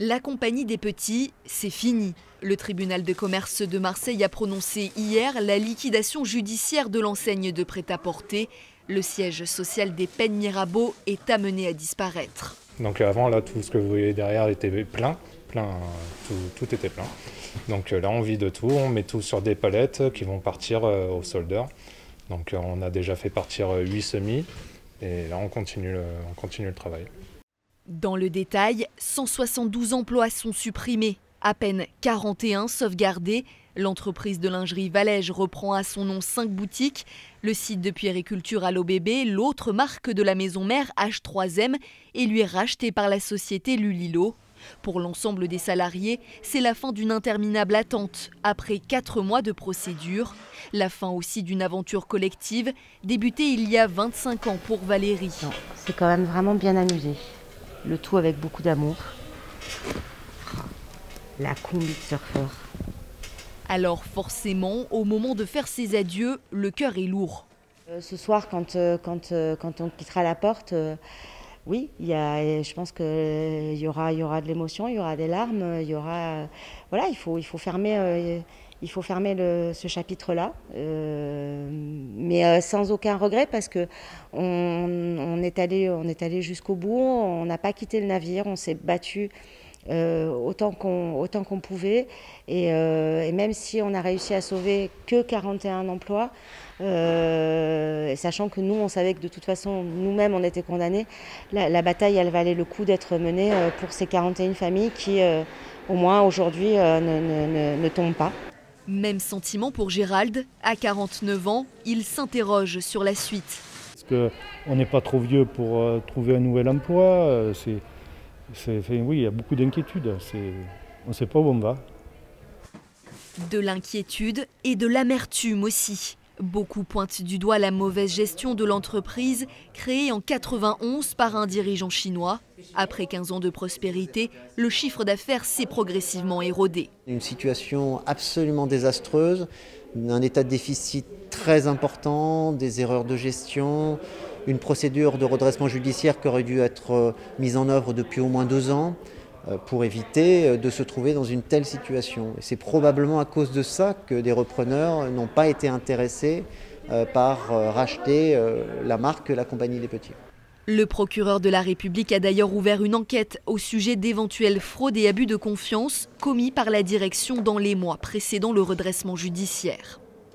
La compagnie des petits, c'est fini. Le tribunal de commerce de Marseille a prononcé hier la liquidation judiciaire de l'enseigne de prêt-à-porter. Le siège social des Pennes Mirabeau est amené à disparaître. Donc avant, là, tout ce que vous voyez derrière était plein, tout était plein. Donc là, on vide tout, on met tout sur des palettes qui vont partir au soldeur. Donc on a déjà fait partir 8 semis et là, on continue le travail. Dans le détail, 172 emplois sont supprimés, à peine 41 sauvegardés. L'entreprise de lingerie Valège reprend à son nom 5 boutiques. Le site de puériculture Allo Bébé, l'autre marque de la maison mère H3M, est lui racheté par la société Lulilo. Pour l'ensemble des salariés, c'est la fin d'une interminable attente, après 4 mois de procédure. La fin aussi d'une aventure collective, débutée il y a 25 ans pour Valérie. C'est quand même vraiment bien amusé. Le tout avec beaucoup d'amour. La combi de surfeur. Alors forcément, au moment de faire ses adieux, le cœur est lourd. Ce soir, quand on quittera la porte, oui, je pense qu'il y aura de l'émotion, il y aura des larmes, voilà, il faut fermer ce chapitre-là, mais sans aucun regret parce que on est allé jusqu'au bout, on n'a pas quitté le navire, on s'est battu autant qu'on pouvait et même si on a réussi à sauver que 41 emplois, sachant que nous on savait que de toute façon nous-mêmes on était condamnés, la bataille elle valait le coup d'être menée pour ces 41 familles qui au moins aujourd'hui ne tombent pas. Même sentiment pour Gérald. À 49 ans, il s'interroge sur la suite. Parce qu'on n'est pas trop vieux pour trouver un nouvel emploi. Oui, il y a beaucoup d'inquiétudes. On ne sait pas où on va. De l'inquiétude et de l'amertume aussi. Beaucoup pointent du doigt la mauvaise gestion de l'entreprise créée en 91 par un dirigeant chinois. Après 15 ans de prospérité, le chiffre d'affaires s'est progressivement érodé. Une situation absolument désastreuse, un état de déficit très important, des erreurs de gestion, une procédure de redressement judiciaire qui aurait dû être mise en œuvre depuis au moins 2 ans pour éviter de se trouver dans une telle situation. Et c'est probablement à cause de ça que des repreneurs n'ont pas été intéressés par racheter la marque La Compagnie des Petits. Le procureur de la République a d'ailleurs ouvert une enquête au sujet d'éventuelles fraudes et abus de confiance commis par la direction dans les mois précédant le redressement judiciaire.